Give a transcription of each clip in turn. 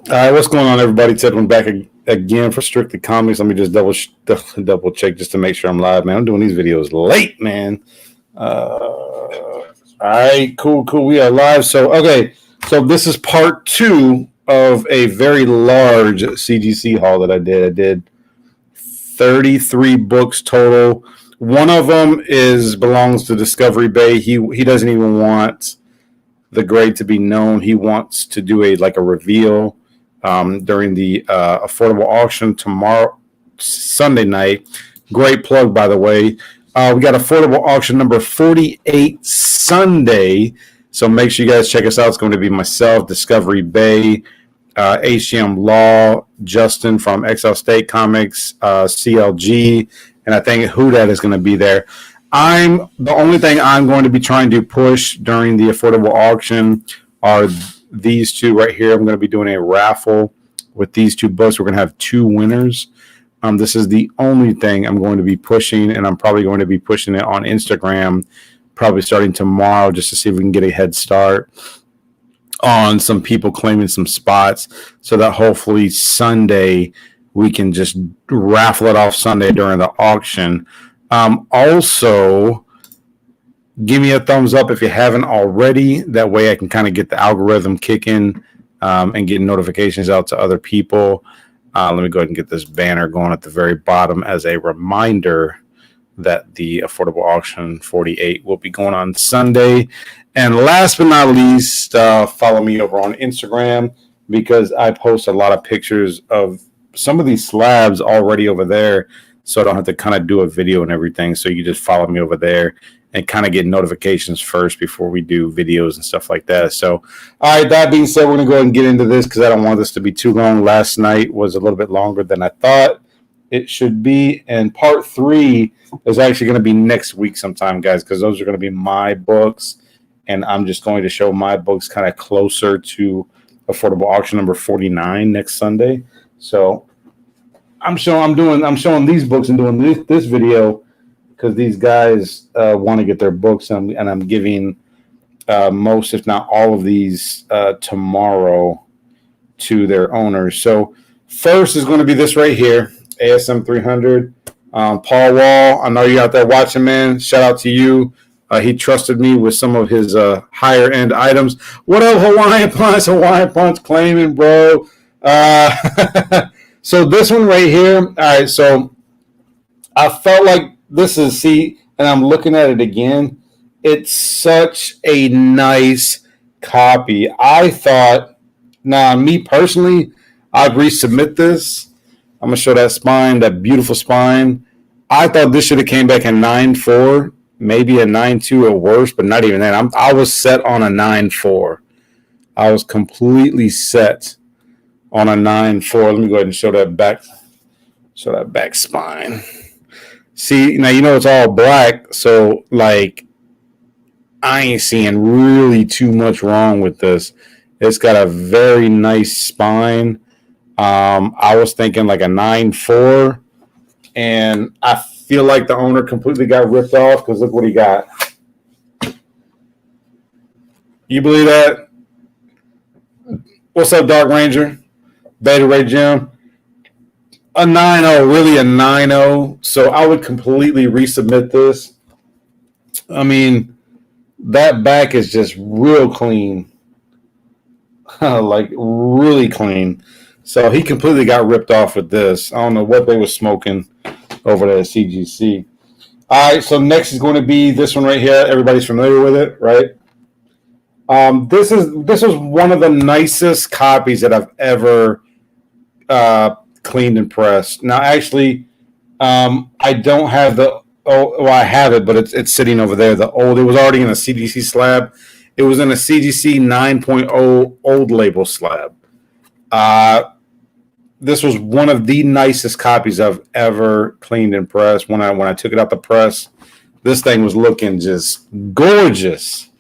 All right, what's going on, everybody? Ted went back again for Strictly Comics. Let me just double check just to make sure I'm live, man. I'm doing these videos late, man. All right, cool. We are live. So this is part 2 of a very large CGC haul that I did. I did 33 books total. One of them belongs to Discovery Bay. He doesn't even want the grade to be known. He wants to do a reveal during the affordable auction tomorrow, Sunday night. Great plug, by the way. We got affordable auction number 48 Sunday. So make sure you guys check us out. It's going to be myself, Discovery Bay, HGM Law, Justin from XL State Comics, CLG, and I think Whodad is going to be there. The only thing I'm going to be trying to push during the affordable auction are these two right here. I'm going to be doing a raffle with these two books. We're going to have 2 winners. This is the only thing I'm going to be pushing, and I'm probably going to be pushing it on Instagram, probably starting tomorrow, just to see if we can get a head start on some people claiming some spots, so that hopefully Sunday we can just raffle it off Sunday during the auction. Also, give me a thumbs up if you haven't already. That way I can kind of get the algorithm kicking and get notifications out to other people. Let me go ahead and get this banner going at the very bottom as a reminder that the affordable auction 48 will be going on Sunday. And last but not least, follow me over on Instagram, because I post a lot of pictures of some of these slabs already over there, so I don't have to kind of do a video and everything. So you just follow me over there and kind of get notifications first before we do videos and stuff like that. So, all right, that being said, we're going to go ahead and get into this because I don't want this to be too long. Last night was a little bit longer than I thought it should be. And part 3 is actually going to be next week sometime, guys, because those are going to be my books. And I'm just going to show my books kind of closer to affordable auction number 49 next Sunday. So I'm showing these books and doing this video because these guys want to get their books, and I'm giving most, if not all, of these tomorrow to their owners. So first is going to be this right here, ASM 300. Paul Wall, I know you're out there watching, man. Shout out to you. He trusted me with some of his higher end items. What up, Hawaiian Punch? Hawaiian Punch claiming, bro. So this one right here. All right, so I felt like this is, and I'm looking at it again. It's such a nice copy. I thought, me personally, I'd resubmit this. I'm going to show that spine, that beautiful spine. I thought this should have came back in 9.4, maybe a 9.2 or worse, but not even that. I was set on a 9.4. I was completely set on a 9.4. Let me go ahead and show that back spine. See, now it's all black, so like I ain't seeing really too much wrong with this. It's got a very nice spine. I was thinking like a 9.4, and I feel like the owner completely got ripped off because look what he got. You believe that? What's up, Dark Ranger? Beta Ray Jim? A 9.0, really a 9.0. So I would completely resubmit this. I mean, that back is just real clean. Like really clean. So he completely got ripped off with this. I don't know what they were smoking over there at CGC. All right, so next is going to be this one right here. Everybody's familiar with it, right? This was one of the nicest copies that I've ever cleaned and pressed. Now, actually, I don't have I have it, but it's sitting over there. It was already in a CGC slab. It was in a CGC 9.0 old label slab. This was one of the nicest copies I've ever cleaned and pressed. When I took it out the press, this thing was looking just gorgeous.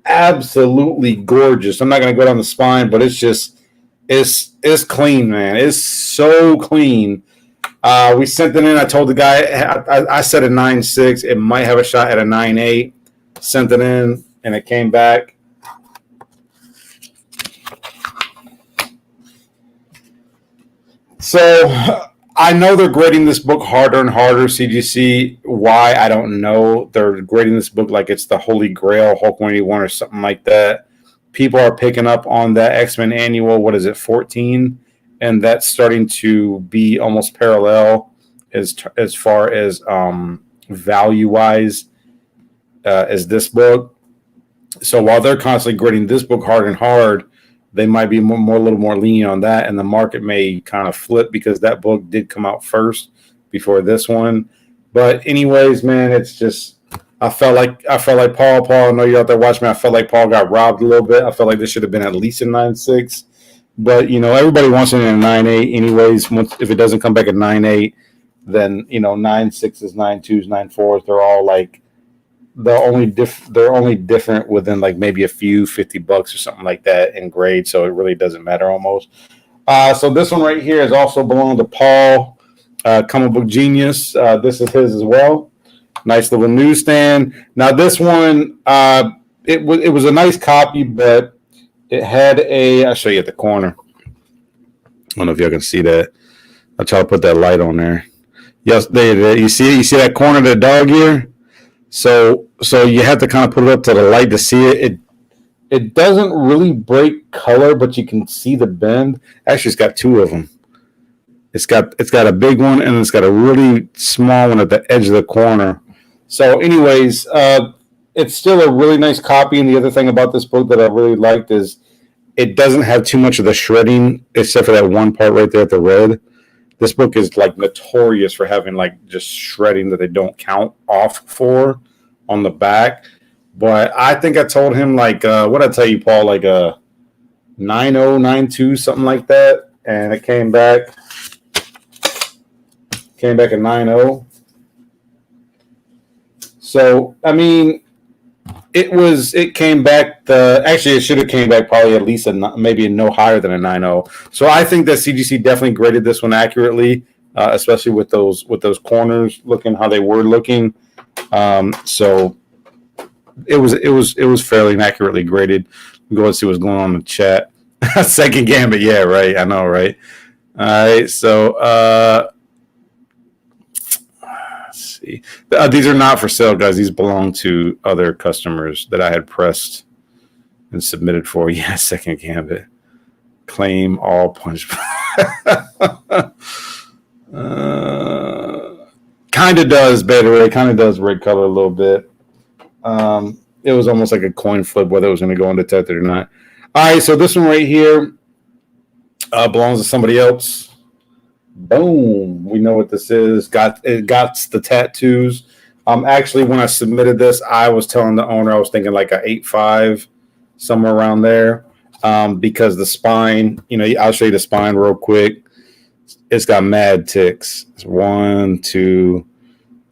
Absolutely gorgeous. I'm not going to go down the spine, but it's clean, man. It's so clean. We sent it in. I told the guy, I said a 9.6. It might have a shot at a 9.8. Sent it in, and it came back. So I know they're grading this book harder and harder. CGC, why I don't know. They're grading this book like it's the Holy Grail, Hulk 181 or something like that. People are picking up on that X-Men annual. What is it, 14? And that's starting to be almost parallel as far as value wise as this book. So while they're constantly grading this book hard and hard, they might be a little more lenient on that, and the market may kind of flip because that book did come out first before this one. But anyways, man, it's just I felt like Paul. I know you're out there watching me. I felt like Paul got robbed a little bit. I felt like this should have been at least a 9.6. But everybody wants it in a 9.8 anyways. If it doesn't come back at 9.8, then 9.6s, 9.2s, 9.4s, they're all like they're only different within like maybe a few $50 or something like that in grade, so it really doesn't matter almost. So this one right here is also belonging to Paul, Comic Book Genius. This is his as well. Nice little newsstand. Now this one, it was a nice copy, but it had I'll show you at the corner. I don't know if y'all can see that. I'll try to put that light on there. Yes, there. You see that corner of the dog ear? So you have to kind of put it up to the light to see it. It doesn't really break color, but you can see the bend. Actually, it's got two of them. It's got a big one and it's got a really small one at the edge of the corner. So, anyways, it's still a really nice copy. And the other thing about this book that I really liked is it doesn't have too much of the shredding, except for that one part right there at the red. This book is like notorious for having like just shredding that they don't count off for on the back. But I think I told him like what I tell you, Paul, like a 9.0, 9.2, something like that, and it came back at 9.0. So I mean, it came back. Actually, it should have came back probably at least maybe no higher than a 9.0. So I think that CGC definitely graded this one accurately, especially with those corners looking how they were looking. So it was fairly accurately graded. Go and see what's going on in the chat. Second Gambit, yeah, right. I know, right? All right, so see. These are not for sale, guys. These belong to other customers that I had pressed and submitted for. Yeah, Second Gambit. Claim all punch. Kind of does, Beta Ray. Kind of does red color a little bit. It was almost like a coin flip whether it was going to go undetected or not. All right, so this one right here belongs to somebody else. Boom. We know what this is. It got the tattoos. Actually, when I submitted this, I was telling the owner I was thinking like a 8.5, somewhere around there. Because the spine, I'll show you the spine real quick. It's got mad ticks. It's 1, 2,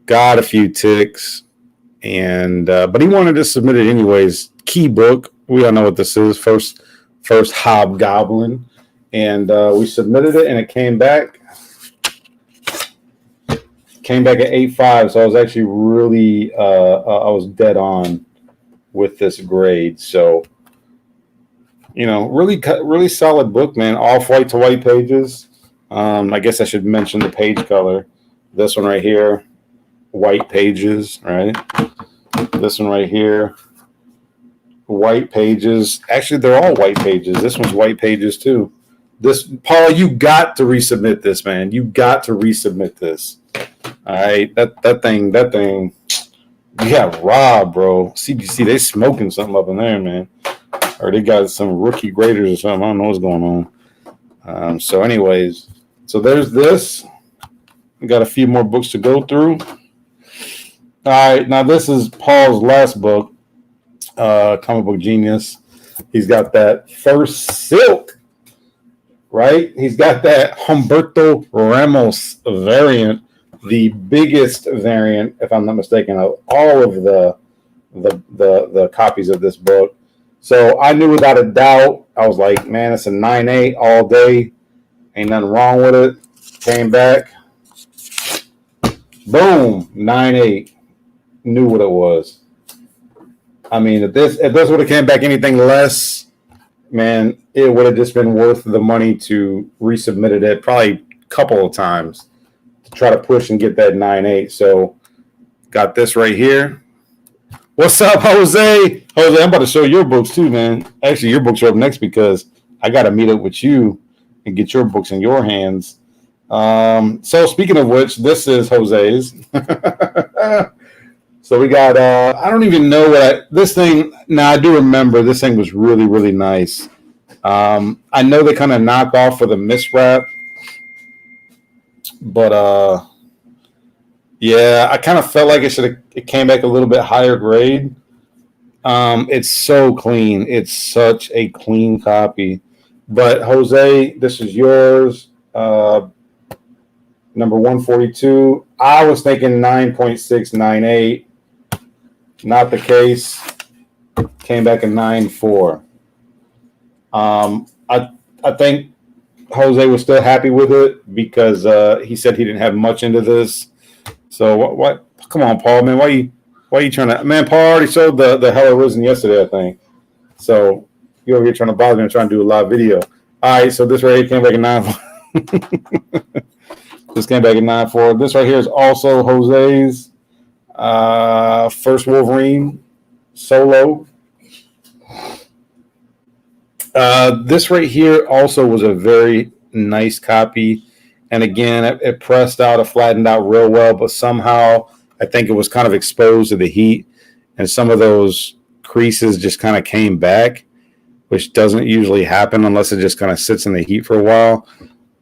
got a few ticks. And but he wanted to submit it anyways. Key book. We all know what this is. First Hobgoblin. And we submitted it and it came back. Came back at 8.5, so I was actually really I was dead on with this grade. So, really solid book, man. Off white to white pages. I guess I should mention the page color. This one right here, white pages, right? This one right here, white pages. Actually, they're all white pages. This one's white pages too. Paul, you got to resubmit this, man. You got to resubmit this. All right, that thing, you got robbed, bro. CGC, they smoking something up in there, man. Or they got some rookie graders or something. I don't know what's going on. So anyways, so there's this. We got a few more books to go through. All right, now this is Paul's last book, Comic Book Genius. He's got that first Silk, right? He's got that Humberto Ramos variant. The biggest variant, if I'm not mistaken, of all of the copies of this book. So I knew without a doubt, I was like, man, it's a 9.8 all day. Ain't nothing wrong with it. Came back. Boom, 9.8. Knew what it was. I mean, if this would have came back anything less, man, it would have just been worth the money to resubmit it at probably couple of times to try to push and get that 9.8. So got this right here. What's up, Jose? Jose, I'm about to show your books too, man. Actually, your books are up next because I got to meet up with you and get your books in your hands. So speaking of which, this is Jose's. So we got, I don't even know this thing, now I do remember this thing was really, really nice. I know they kind of knock off for the miswrap, but yeah, I kind of felt like it came back a little bit higher grade. It's so clean. It's such a clean copy. But Jose, this is yours. Number 142. I was thinking 9.698. Not the case. Came back at 9.4. I think Jose was still happy with it because he said he didn't have much into this. So what? Come on, Paul, man. Why are you trying to? Man, Paul already showed the Hell Arisen yesterday, I think. So you're over here trying to bother me and trying to do a live video. All right, so this right here came back at 9.4. This came back at 9.4. This right here is also Jose's first Wolverine solo. This right here also was a very nice copy. And again, it pressed out, it flattened out real well, but somehow I think it was kind of exposed to the heat. And some of those creases just kind of came back, which doesn't usually happen unless it just kind of sits in the heat for a while.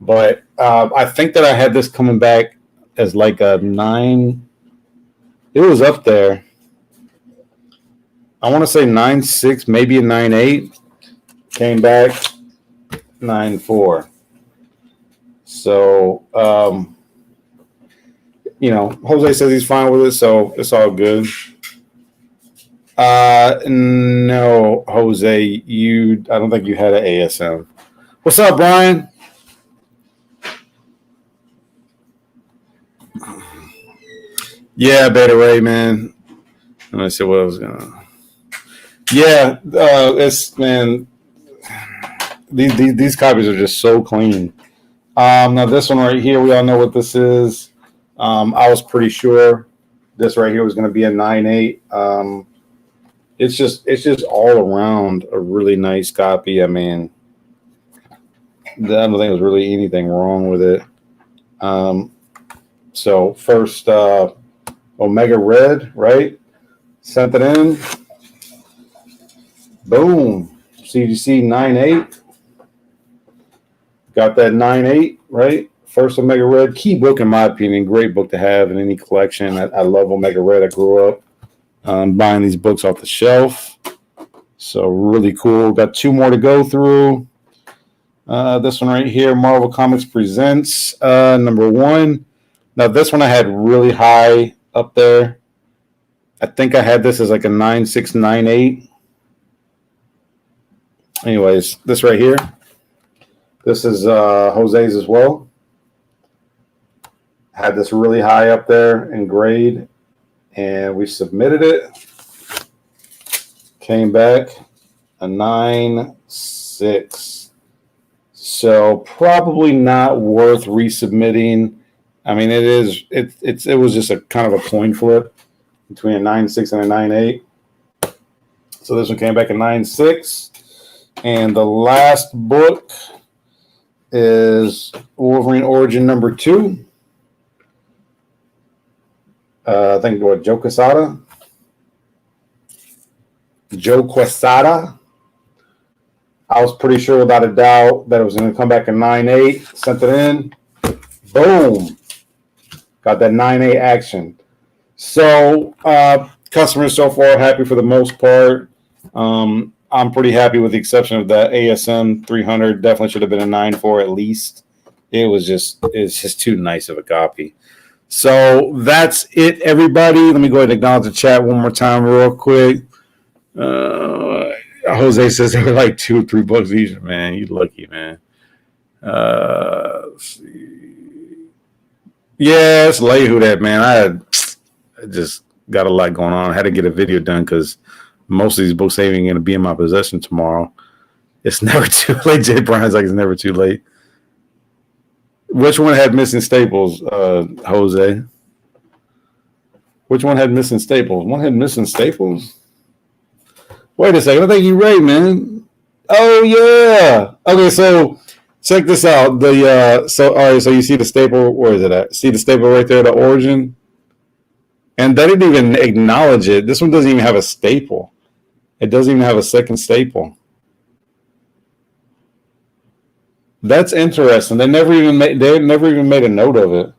But I think that I had this coming back as like a 9. It was up there. I want to say 9.6, maybe a 9.8. Came back 9.4. So, Jose says he's fine with it, so it's all good. No, Jose, I don't think you had an ASM. What's up, Brian? Yeah, Beta Ray, man. Let me see what I was gonna. Yeah, it's man. These copies are just so clean. Now this one right here, we all know what this is. I was pretty sure this right here was going to be a 9.8. It's just all around a really nice copy. I mean, I don't think there's really anything wrong with it. So first, Omega Red, right? Sent it in. Boom. CGC 9.8. Got that 9.8, right? First Omega Red. Key book, in my opinion. Great book to have in any collection. I love Omega Red. I grew up buying these books off the shelf. So really cool. Got 2 more to go through. This one right here, Marvel Comics Presents, number 1. Now, this one I had really high up there. I think I had this as like a 9.6, 9.8. Anyways, this right here. This is Jose's as well. Had this really high up there in grade, and we submitted it. Came back a 9.6. So probably not worth resubmitting. I mean, it was just a kind of a coin flip between a 9.6 and a 9.8. So this one came back a 9.6. And the last book is Wolverine Origin number 2. I think Joe Quesada. I was pretty sure without a doubt that it was going to come back a 9.8. Sent it in. Boom. Got that 9.8 action. So customers so far happy for the most part. I'm pretty happy with the exception of that ASM 300. Definitely should have been a 9.4 at least. It's just too nice of a copy. So that's it, everybody. Let me go ahead and acknowledge the chat one more time real quick. Jose says they were like 2 or 3 bucks each. Man, you lucky, man. Let's see. Yeah, it's late who that, man. I just got a lot going on. I had to get a video done because most of these books ain't even going to be in my possession tomorrow. It's never too late. Jay Brian's like, it's never too late. Which one had missing staples, Jose? Which one had missing staples? One had missing staples? Wait a second. I think you're right, man. Oh, yeah. Okay, so check this out. So all right, so you see the staple. Where is it at? See the staple right there, the origin? And they didn't even acknowledge it. This one doesn't even have a staple. It doesn't even have a second staple. That's interesting. They never even made a note of it.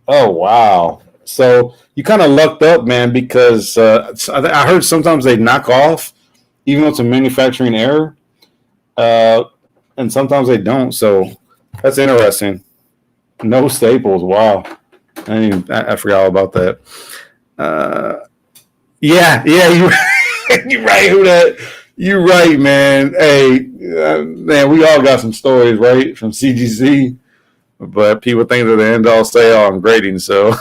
Oh wow! So you kind of lucked up, man, because I heard sometimes they knock off, even though it's a manufacturing error, and sometimes they don't. So that's interesting. No staples. Wow, I forgot all about that. Yeah, you're right. Who that? You're right, man. Hey, man, we all got some stories, right, from CGC. But people think that the end all say all in grading. So,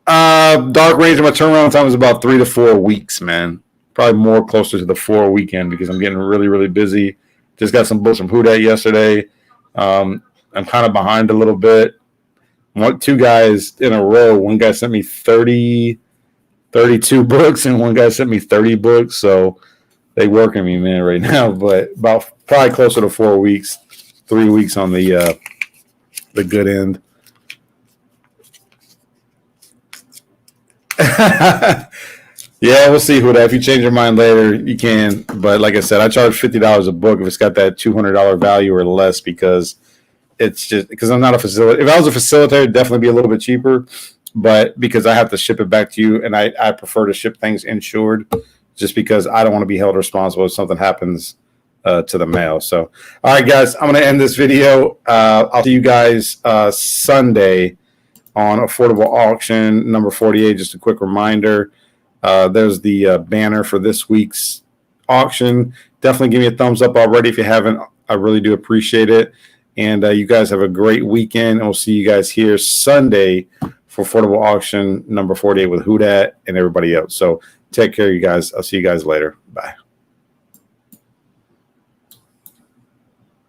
Dark Ranger, my turnaround time is about 3 to 4 weeks, man. Probably more closer to the 4 weekend because I'm getting really, really busy. Just got some books from Who Dat yesterday. I'm kind of behind a little bit. 2 guys in a row. One guy sent me 32 books, and one guy sent me 30 books. So they working me, man, right now. But about probably closer to 4 weeks, 3 weeks on the good end. Yeah, we'll see who that. If you change your mind later, you can. But like I said, I charge $50 a book if it's got that $200 value or less because it's just because I'm not a facilitator. If I was a facilitator, it'd definitely be a little bit cheaper. But because I have to ship it back to you, and I prefer to ship things insured just because I don't want to be held responsible if something happens to the mail. So, all right, guys, I'm going to end this video. I'll see you guys Sunday on Affordable Auction number 48. Just a quick reminder. There's the banner for this week's auction. Definitely give me a thumbs up already if you haven't. I really do appreciate it. And you guys have a great weekend. And we'll see you guys here Sunday for Affordable Auction number 48 with Who Dat and everybody else. So take care, you guys. I'll see you guys later. Bye.